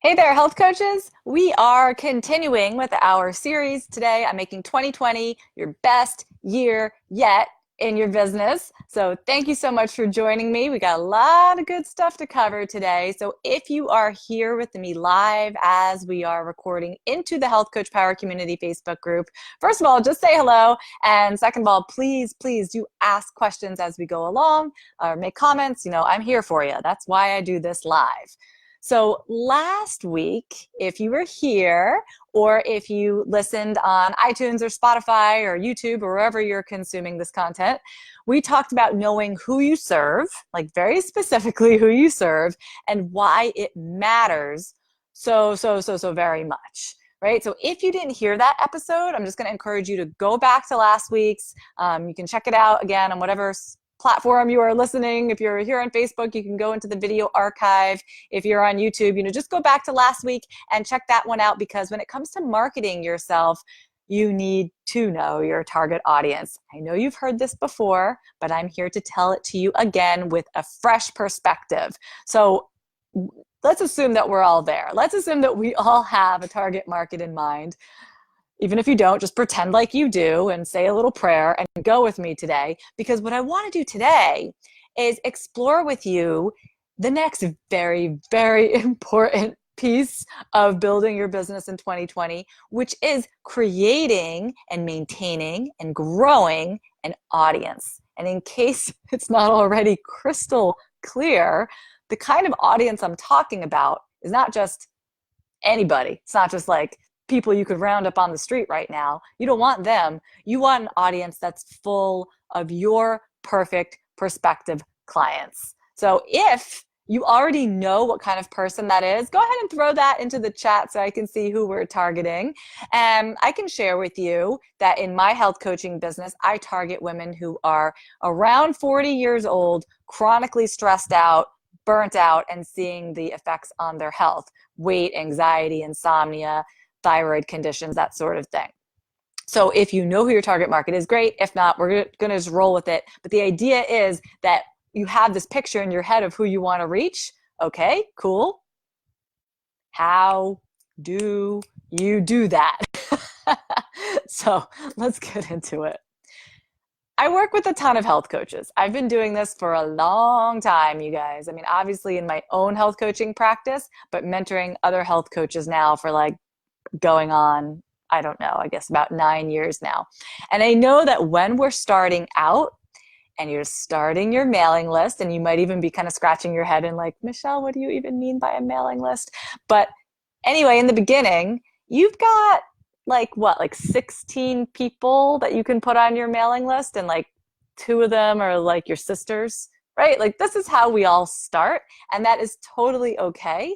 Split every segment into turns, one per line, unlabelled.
Hey there, health coaches. We are continuing with our series today. I'm making 2020 your best year yet in your business. So thank you so much for joining me. We got a lot of good stuff to cover today. So if you are here with me live as we are recording into the Health Coach Power Community Facebook group, first of all, just say hello. And second of all, please do ask questions as we go along or make comments. I'm here for you. That's why I do this live. So last week, if you were here or if you listened on iTunes or Spotify or YouTube or wherever you're consuming this content, we talked about knowing who you serve, like very specifically who you serve and why it matters so very much. Right. So if you didn't hear that episode, I'm just going to encourage you to go back to last week's. You can check it out again on whatever platform you are listening. If you're here on Facebook, you can go into the video archive. If you're on YouTube, just go back to last week and check that one out, because when it comes to marketing yourself, you need to know your target audience. I know you've heard this before, but I'm here to tell it to you again with a fresh perspective. So let's assume that we're all there. Let's assume that we all have a target market in mind. Even if you don't, just pretend like you do and say a little prayer and go with me today. Because what I want to do today is explore with you the next very, very important piece of building your business in 2020, which is creating and maintaining and growing an audience. And in case it's not already crystal clear, the kind of audience I'm talking about is not just anybody. It's not just like people you could round up on the street right now. You don't want them. You want an audience that's full of your perfect prospective clients. So if you already know what kind of person that is, go ahead and throw that into the chat so I can see who we're targeting. And I can share with you that in my health coaching business, I target women who are around 40 years old, chronically stressed out, burnt out, and seeing the effects on their health, weight, anxiety, insomnia, thyroid conditions, that sort of thing. So if you know who your target market is, great. If not, we're going to just roll with it. But the idea is that you have this picture in your head of who you want to reach. Okay, cool. How do you do that? So let's get into it. I work with a ton of health coaches. I've been doing this for a long time, you guys. I mean, obviously in my own health coaching practice, but mentoring other health coaches now for going on, I don't know, I guess about 9 years now. And I know that when we're starting out and you're starting your mailing list, and you might even be kind of scratching your head and like, Michelle, what do you even mean by a mailing list? But anyway, in the beginning, you've got like 16 people that you can put on your mailing list, and like 2 of them are like your sisters, right? Like this is how we all start, and that is totally okay.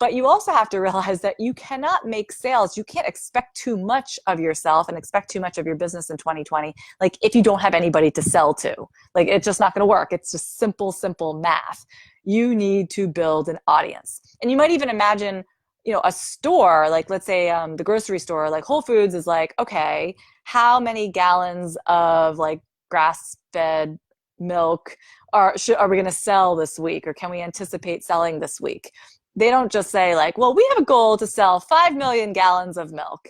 But you also have to realize that you cannot make sales. You can't expect too much of yourself and expect too much of your business in 2020. Like if you don't have anybody to sell to, like it's just not going to work. It's just simple math. You need to build an audience. And you might even imagine, a store, like let's say the grocery store, like Whole Foods is like, okay, how many gallons of like grass-fed milk are we going to sell this week? Or can we anticipate selling this week? They don't just say like, well, we have a goal to sell 5 million gallons of milk.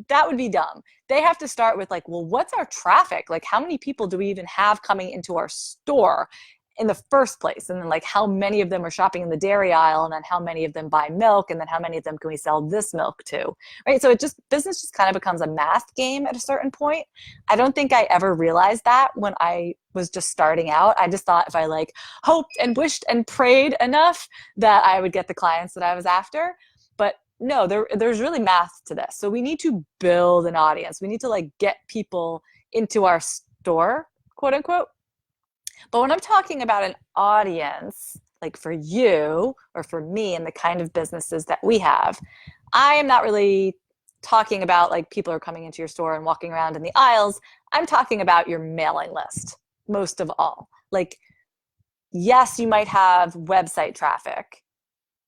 That would be dumb. They have to start with like, well, what's our traffic? Like how many people do we even have coming into our store in the first place? And then like how many of them are shopping in the dairy aisle, and then how many of them buy milk, and then how many of them can we sell this milk to, right? So business just kind of becomes a math game at a certain point. I don't think I ever realized that when I was just starting out. I just thought if I like hoped and wished and prayed enough that I would get the clients that I was after. But no, there's really math to this. So we need to build an audience. We need to like get people into our store, quote unquote. But when I'm talking about an audience, like for you or for me and the kind of businesses that we have, I am not really talking about like people are coming into your store and walking around in the aisles. I'm talking about your mailing list most of all. Like, yes, you might have website traffic,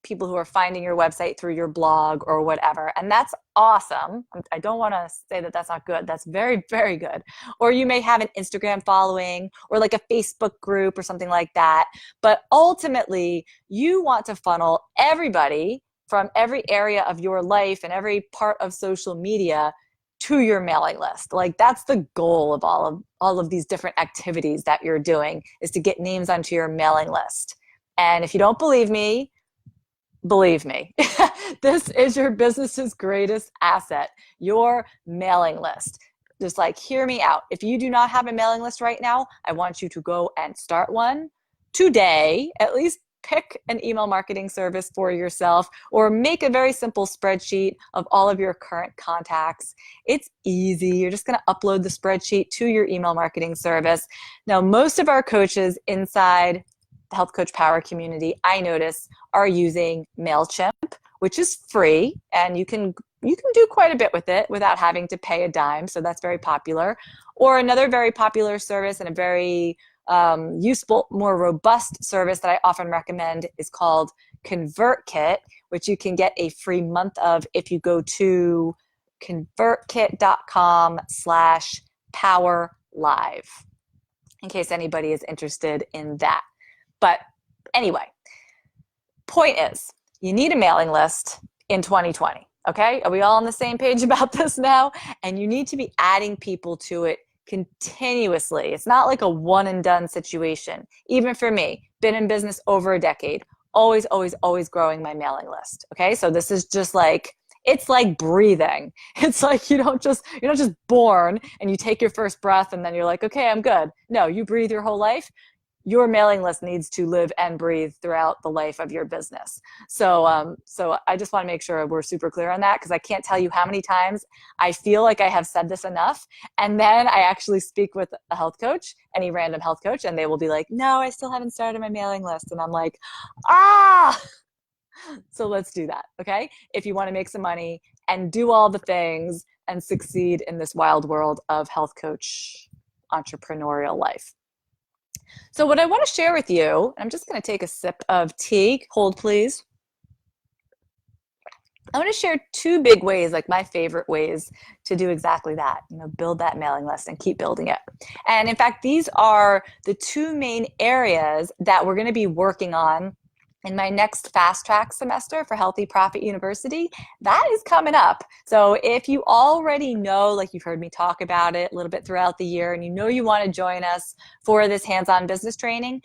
people who are finding your website through your blog or whatever. And that's awesome. I don't want to say that that's not good. That's very, very good. Or you may have an Instagram following or like a Facebook group or something like that. But ultimately, you want to funnel everybody from every area of your life and every part of social media to your mailing list. Like that's the goal of all of these different activities that you're doing, is to get names onto your mailing list. And if you don't believe me, this is your business's greatest asset, your mailing list. Just like, hear me out. If you do not have a mailing list right now, I want you to go and start one today. At least pick an email marketing service for yourself, or make a very simple spreadsheet of all of your current contacts. It's easy. You're just going to upload the spreadsheet to your email marketing service. Now, most of our coaches inside the Health Coach Power community, I notice, are using MailChimp, which is free, and you can do quite a bit with it without having to pay a dime. So that's very popular. Or another very popular service and a very useful, more robust service that I often recommend is called ConvertKit, which you can get a free month of if you go to convertkit.com/powerlive, in case anybody is interested in that. But anyway, point is, you need a mailing list in 2020. Okay, are we all on the same page about this now? And you need to be adding people to it continuously. It's not like a one and done situation. Even for me, been in business over a decade, always growing my mailing list. Okay, so this is just like, it's like breathing. It's like you're not just born and you take your first breath and then you're like, okay, I'm good. No, you breathe your whole life. Your mailing list needs to live and breathe throughout the life of your business. So I just want to make sure we're super clear on that, because I can't tell you how many times I feel like I have said this enough, and then I actually speak with a health coach, any random health coach, and they will be like, no, I still haven't started my mailing list. And I'm like, so let's do that, okay? If you want to make some money and do all the things and succeed in this wild world of health coach entrepreneurial life. So what I want to share with you, I'm just going to take a sip of tea. Hold, please. I want to share two big ways, like my favorite ways to do exactly that, build that mailing list and keep building it. And in fact, these are the two main areas that we're going to be working on in my next fast track semester for Healthy Profit University. That is coming up. So if you already know, like you've heard me talk about it a little bit throughout the year, and you want to join us for this hands-on business training,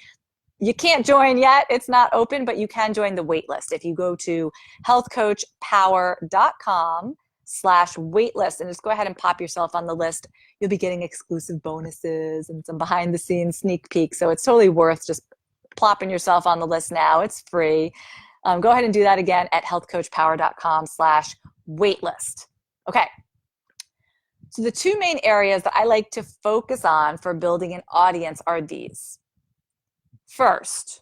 you can't join yet. It's not open, but you can join the waitlist. If you go to healthcoachpower.com/waitlist and just go ahead and pop yourself on the list, you'll be getting exclusive bonuses and some behind the scenes sneak peeks. So it's totally worth just plopping yourself on the list now. It's free. Go ahead and do that again at healthcoachpower.com/waitlist. Okay. So the two main areas that I like to focus on for building an audience are these. First,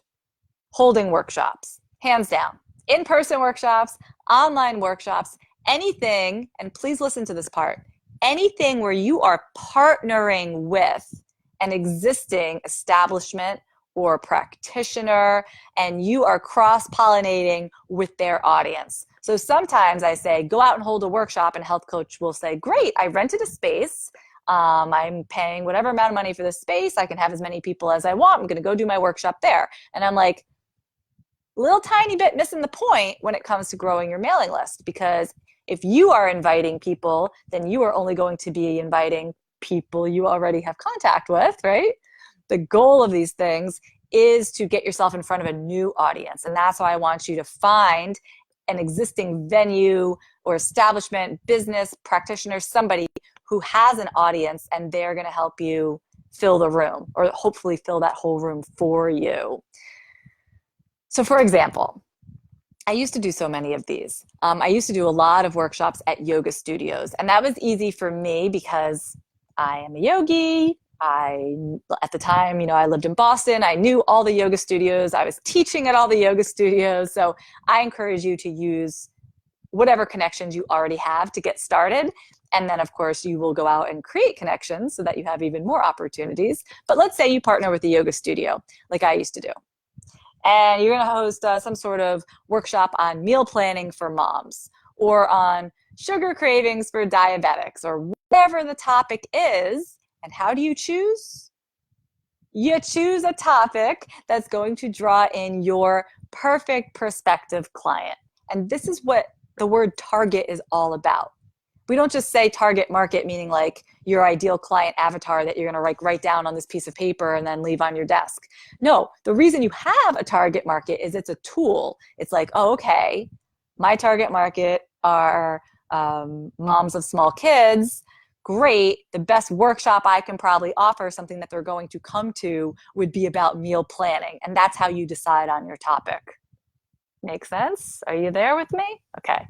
holding workshops, hands down. In-person workshops, online workshops, anything, and please listen to this part, anything where you are partnering with an existing establishment or practitioner, and you are cross-pollinating with their audience. So sometimes I say, go out and hold a workshop, and a health coach will say, great, I rented a space. I'm paying whatever amount of money for this space. I can have as many people as I want. I'm going to go do my workshop there. And I'm like, little tiny bit missing the point when it comes to growing your mailing list, because if you are inviting people, then you are only going to be inviting people you already have contact with, right? The goal of these things is to get yourself in front of a new audience. And that's why I want you to find an existing venue or establishment, business, practitioner, somebody who has an audience, and they're going to help you fill the room, or hopefully fill that whole room for you. So for example, I used to do so many of these. I used to do a lot of workshops at yoga studios, and that was easy for me because I am a yogi. At the time, I lived in Boston. I knew all the yoga studios. I was teaching at all the yoga studios. So I encourage you to use whatever connections you already have to get started. And then, of course, you will go out and create connections so that you have even more opportunities. But let's say you partner with a yoga studio, like I used to do. And you're going to host some sort of workshop on meal planning for moms, or on sugar cravings for diabetics, or whatever the topic is. And how do you choose? You choose a topic that's going to draw in your perfect prospective client. And this is what the word target is all about. We don't just say target market, meaning like your ideal client avatar that you're going to like write down on this piece of paper and then leave on your desk. No, the reason you have a target market is it's a tool. It's like, oh, okay, my target market are moms of small kids. Great. The best workshop I can probably offer, something that they're going to come to, would be about meal planning. And that's how you decide on your topic. Make sense? Are you there with me? Okay.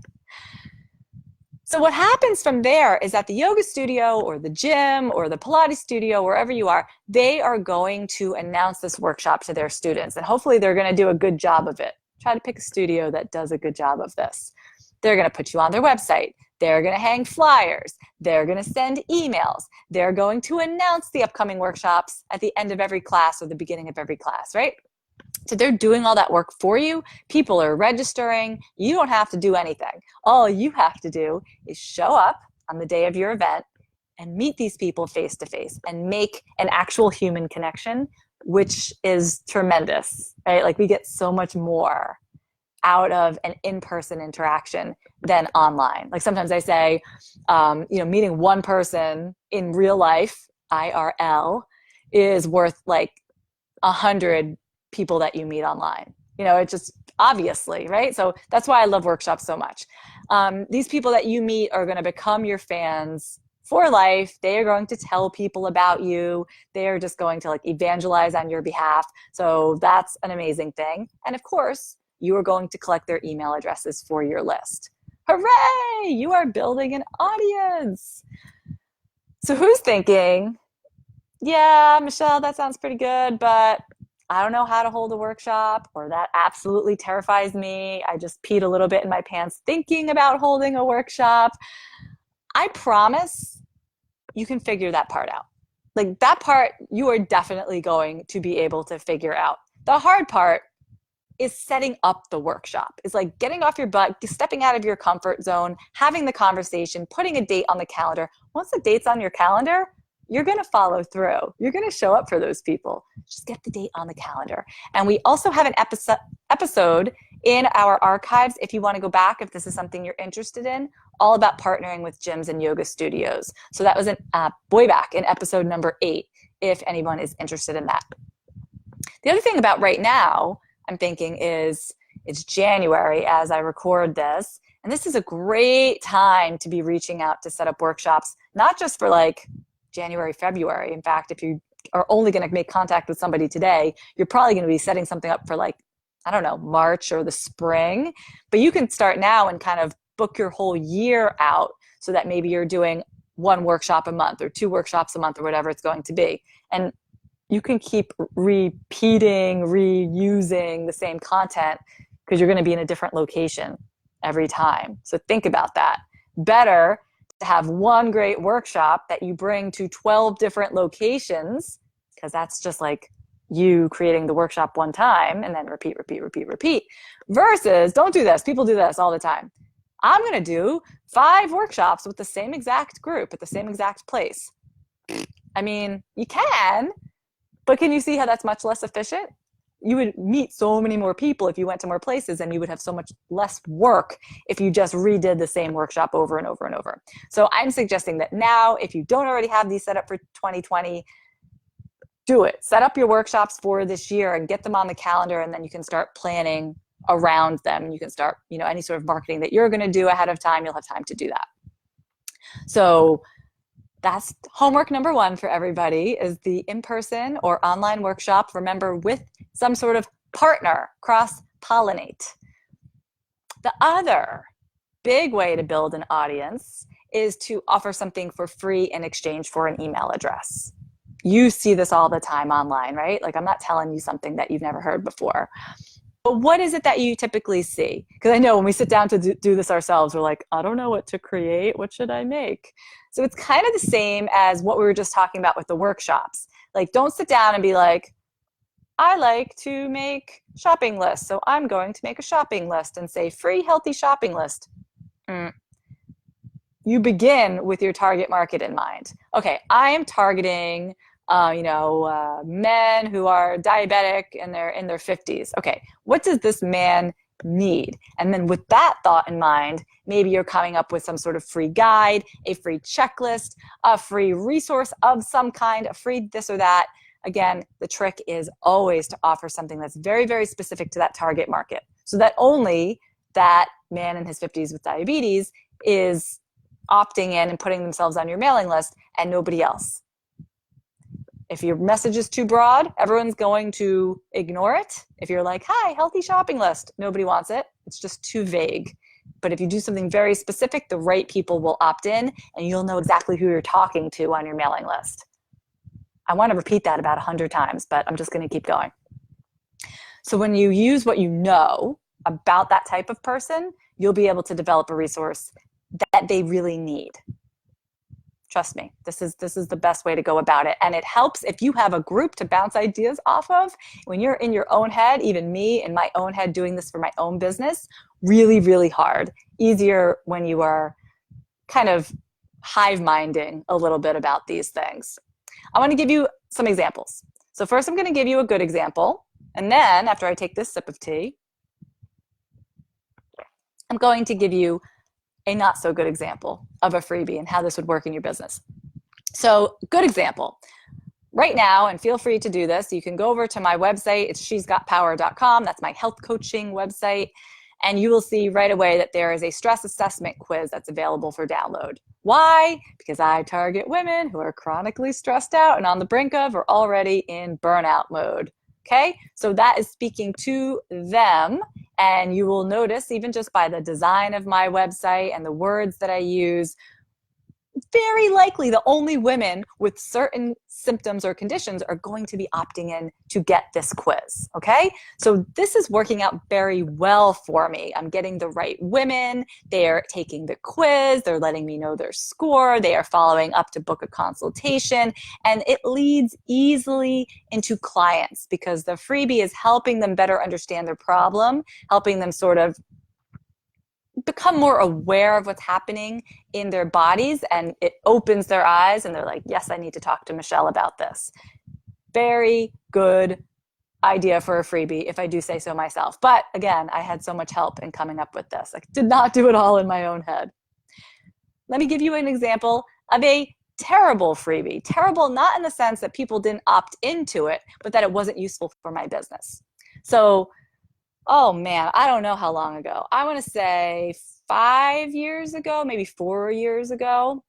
So what happens from there is that the yoga studio or the gym or the Pilates studio, wherever you are, they are going to announce this workshop to their students. And hopefully they're going to do a good job of it. Try to pick a studio that does a good job of this. They're going to put you on their website. They're going to hang flyers. They're going to send emails. They're going to announce the upcoming workshops at the end of every class or the beginning of every class, right? So they're doing all that work for you. People are registering. You don't have to do anything. All you have to do is show up on the day of your event and meet these people face to face and make an actual human connection, which is tremendous, right? Like we get so much more out of an in-person interaction than online. Like sometimes I say, meeting one person in real life, IRL, is worth like 100 people that you meet online. It just obviously, right? So that's why I love workshops so much. These people that you meet are going to become your fans for life. They are going to tell people about you. They are just going to like evangelize on your behalf. So that's an amazing thing. And of course, you are going to collect their email addresses for your list. Hooray! You are building an audience. So who's thinking, yeah, Michelle, that sounds pretty good, but I don't know how to hold a workshop, or that absolutely terrifies me. I just peed a little bit in my pants thinking about holding a workshop. I promise you can figure that part out. Like that part, you are definitely going to be able to figure out. The hard part is setting up the workshop. It's like getting off your butt, stepping out of your comfort zone, having the conversation, putting a date on the calendar. Once the date's on your calendar, you're going to follow through. You're going to show up for those people. Just get the date on the calendar. And we also have an episode in our archives, if you want to go back, if this is something you're interested in, all about partnering with gyms and yoga studios. So that was way back in episode number 8, if anyone is interested in that. The other thing about right now, I'm thinking is it's January as I record this. And this is a great time to be reaching out to set up workshops, not just for like January, February. In fact, if you are only going to make contact with somebody today, you're probably going to be setting something up for like, I don't know, March or the spring. But you can start now and kind of book your whole year out so that maybe you're doing 1 workshop a month or 2 workshops a month or whatever it's going to be. And you can keep repeating, reusing the same content because you're going to be in a different location every time. So think about that. Better to have one great workshop that you bring to 12 different locations, because that's just like you creating the workshop one time and then repeat, versus don't do this. People do this all the time. I'm going to do 5 workshops with the same exact group at the same exact place. I mean, you can, but can you see how that's much less efficient? You would meet so many more people if you went to more places, and you would have so much less work if you just redid the same workshop over and over and over. So I'm suggesting that now, if you don't already have these set up for 2020, do it. Set up your workshops for this year and get them on the calendar, and then you can start planning around them. You can start, any sort of marketing that you're going to do ahead of time. You'll have time to do that. So that's homework number 1 for everybody, is the in-person or online workshop. Remember, with some sort of partner, cross-pollinate. The other big way to build an audience is to offer something for free in exchange for an email address. You see this all the time online, right? Like, I'm not telling you something that you've never heard before. But what is it that you typically see? Because I know when we sit down to do this ourselves, we're like, I don't know what to create. What should I make? So it's kind of the same as what we were just talking about with the workshops. Like, don't sit down and be like, I like to make shopping lists, so I'm going to make a shopping list and say free healthy shopping list. You begin with your target market in mind. Okay, I am targeting men who are diabetic and they're in their 50s. Okay, what does this man need. And then with that thought in mind, maybe you're coming up with some sort of free guide, a free checklist, a free resource of some kind, a free this or that. Again, the trick is always to offer something that's very, very specific to that target market, so that only that man in his 50s with diabetes is opting in and putting themselves on your mailing list and nobody else. If your message is too broad, everyone's going to ignore it. If you're like, hi, healthy shopping list, nobody wants it. It's just too vague. But if you do something very specific, the right people will opt in and you'll know exactly who you're talking to on your mailing list. I want to repeat that about 100 times, but I'm just going to keep going. So when you use what you know about that type of person, you'll be able to develop a resource that they really need. Trust me, this is the best way to go about it. And it helps if you have a group to bounce ideas off of. When you're in your own head, even me in my own head doing this for my own business, really, really hard. Easier when you are kind of hive-minding a little bit about these things. I want to give you some examples. So first I'm going to give you a good example. And then after I take this sip of tea, I'm going to give you a not so good example of a freebie and how this would work in your business. So good example. Right now, and feel free to do this, you can go over to my website. It's shesgotpower.com. That's my health coaching website. And you will see right away that there is a stress assessment quiz that's available for download. Why? Because I target women who are chronically stressed out and on the brink of or already in burnout mode. Okay, so that is speaking to them. And you will notice, even just by the design of my website and the words that I use, very likely the only women with certain symptoms or conditions are going to be opting in to get this quiz, okay? So this is working out very well for me. I'm getting the right women. They're taking the quiz. They're letting me know their score. They are following up to book a consultation. And it leads easily into clients because the freebie is helping them better understand their problem, helping them sort of become more aware of what's happening in their bodies, and it opens their eyes and they're like, yes, I need to talk to Michelle about this. Very good idea for a freebie, if I do say so myself. But again, I had so much help in coming up with this. I did not do it all in my own head. Let me give you an example of a terrible freebie. Terrible not in the sense that people didn't opt into it, but that it wasn't useful for my business. So oh man, I don't know how long ago. I want to say 5 years ago, maybe 4 years ago,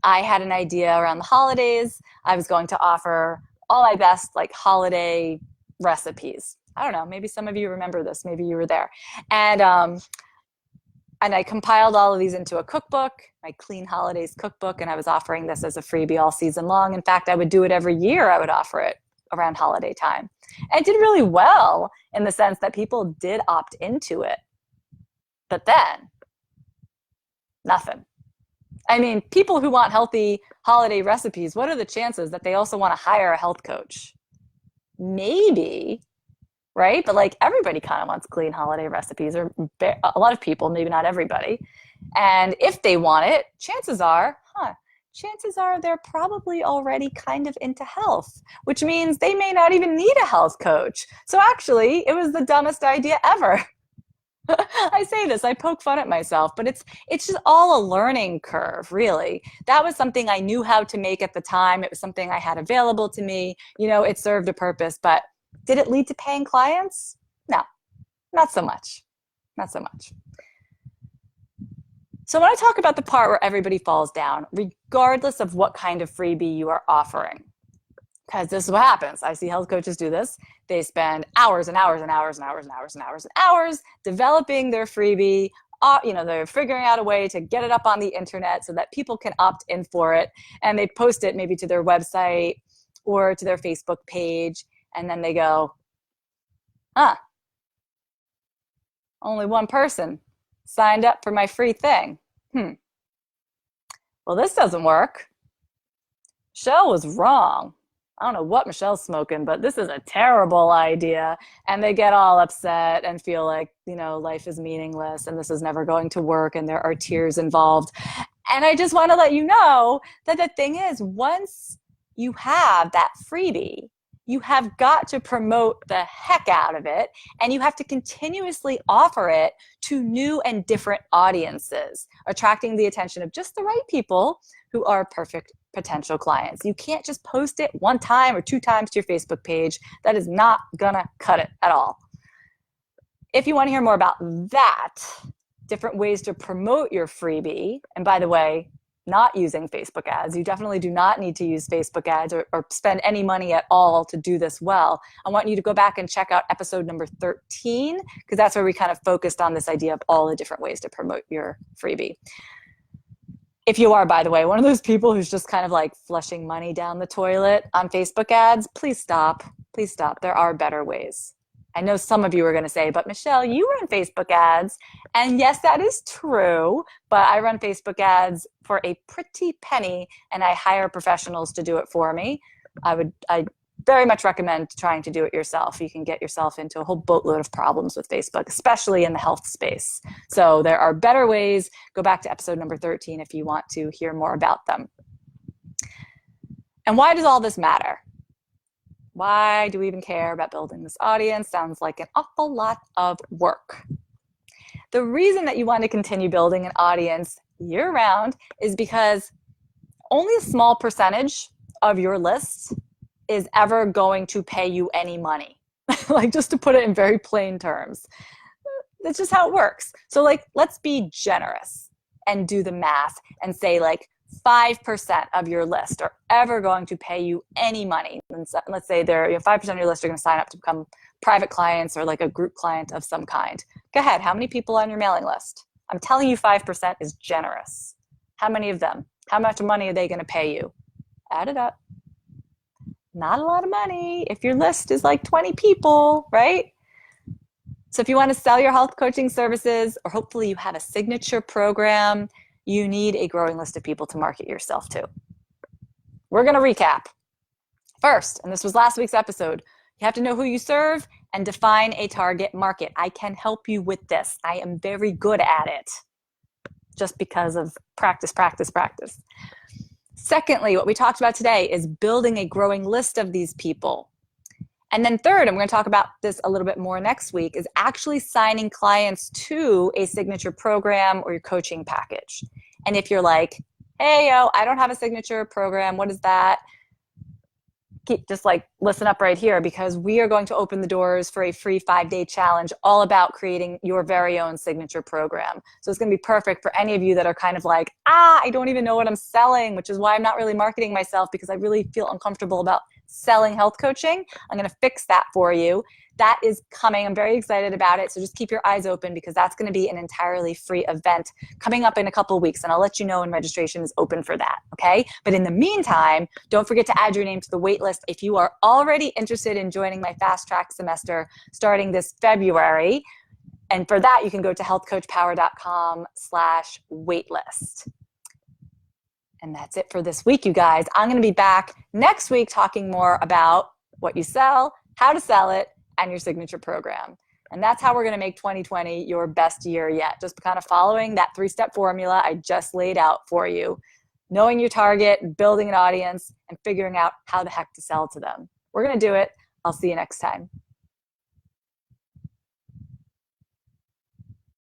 I had an idea around the holidays. I was going to offer all my best like holiday recipes. I don't know, maybe some of you remember this, maybe you were there. And I compiled all of these into a cookbook, my Clean Holidays cookbook, and I was offering this as a freebie all season long. In fact, I would do it every year. I would offer it around holiday time. And it did really well in the sense that people did opt into it. But then, nothing. I mean, people who want healthy holiday recipes, what are the chances that they also want to hire a health coach? Maybe, right? But like everybody kind of wants clean holiday recipes, or a lot of people, maybe not everybody. And if they want it, chances are they're probably already kind of into health, which means they may not even need a health coach. So actually, it was the dumbest idea ever. I say this, I poke fun at myself, but it's just all a learning curve, really. That was something I knew how to make at the time. It was something I had available to me. You know, it served a purpose, but did it lead to paying clients? No, not so much. Not so much. So when I talk about the part where everybody falls down, regardless of what kind of freebie you are offering, because this is what happens. I see health coaches do this. They spend hours and hours and hours and hours and hours and hours and hours developing their freebie. They're figuring out a way to get it up on the internet so that people can opt in for it. And they post it maybe to their website or to their Facebook page. And then they go, only one person signed up for my free thing. Well, this doesn't work. Michelle was wrong. I don't know what Michelle's smoking, but this is a terrible idea. And they get all upset and feel like, life is meaningless and this is never going to work and there are tears involved. And I just want to let you know that the thing is, once you have that freebie, you have got to promote the heck out of it, and you have to continuously offer it to new and different audiences, attracting the attention of just the right people who are perfect potential clients. You can't just post it one time or two times to your Facebook page. That is not gonna cut it at all. If you want to hear more about that, different ways to promote your freebie, and by the way, not using Facebook ads. You definitely do not need to use Facebook ads or spend any money at all to do this well. I want you to go back and check out episode number 13, because that's where we kind of focused on this idea of all the different ways to promote your freebie. If you are, by the way, one of those people who's just kind of like flushing money down the toilet on Facebook ads, please stop. Please stop. There are better ways. I know some of you are going to say, but Michelle, you run Facebook ads. And yes, that is true, but I run Facebook ads for a pretty penny, and I hire professionals to do it for me. I very much recommend trying to do it yourself. You can get yourself into a whole boatload of problems with Facebook, especially in the health space. So there are better ways. Go back to episode number 13 if you want to hear more about them. And why does all this matter? Why do we even care about building this audience? Sounds like an awful lot of work. The reason that you want to continue building an audience year-round is because only a small percentage of your list is ever going to pay you any money. Like, just to put it in very plain terms. That's just how it works. So like, let's be generous and do the math and say like 5% of your list are ever going to pay you any money. And so, let's say 5% of your list are going to sign up to become private clients or like a group client of some kind. Go ahead. How many people on your mailing list? I'm telling you 5% is generous. How many of them? How much money are they going to pay you? Add it up. Not a lot of money if your list is like 20 people, right? So if you want to sell your health coaching services, or hopefully you have a signature program, you need a growing list of people to market yourself to. We're going to recap. First, and this was last week's episode, you have to know who you serve and define a target market. I can help you with this. I am very good at it just because of practice, practice, practice. Secondly, what we talked about today is building a growing list of these people. And then third, and we're going to talk about this a little bit more next week, is actually signing clients to a signature program or your coaching package. And if you're like, hey, I don't have a signature program, what is that? Just like listen up right here, because we are going to open the doors for a free 5-day challenge all about creating your very own signature program. So it's going to be perfect for any of you that are kind of like, I don't even know what I'm selling, which is why I'm not really marketing myself, because I really feel uncomfortable about selling health coaching. I'm going to fix that for you. That is coming. I'm very excited about it. So just keep your eyes open, because that's going to be an entirely free event coming up in a couple of weeks. And I'll let you know when registration is open for that. Okay. But in the meantime, don't forget to add your name to the wait list if you are already interested in joining my fast track semester starting this February. And for that, you can go to healthcoachpower.com/waitlist. And that's it for this week, you guys. I'm going to be back next week talking more about what you sell, how to sell it, and your signature program. And that's how we're going to make 2020 your best year yet. Just kind of following that 3-step formula I just laid out for you. Knowing your target, building an audience, and figuring out how the heck to sell to them. We're going to do it. I'll see you next time.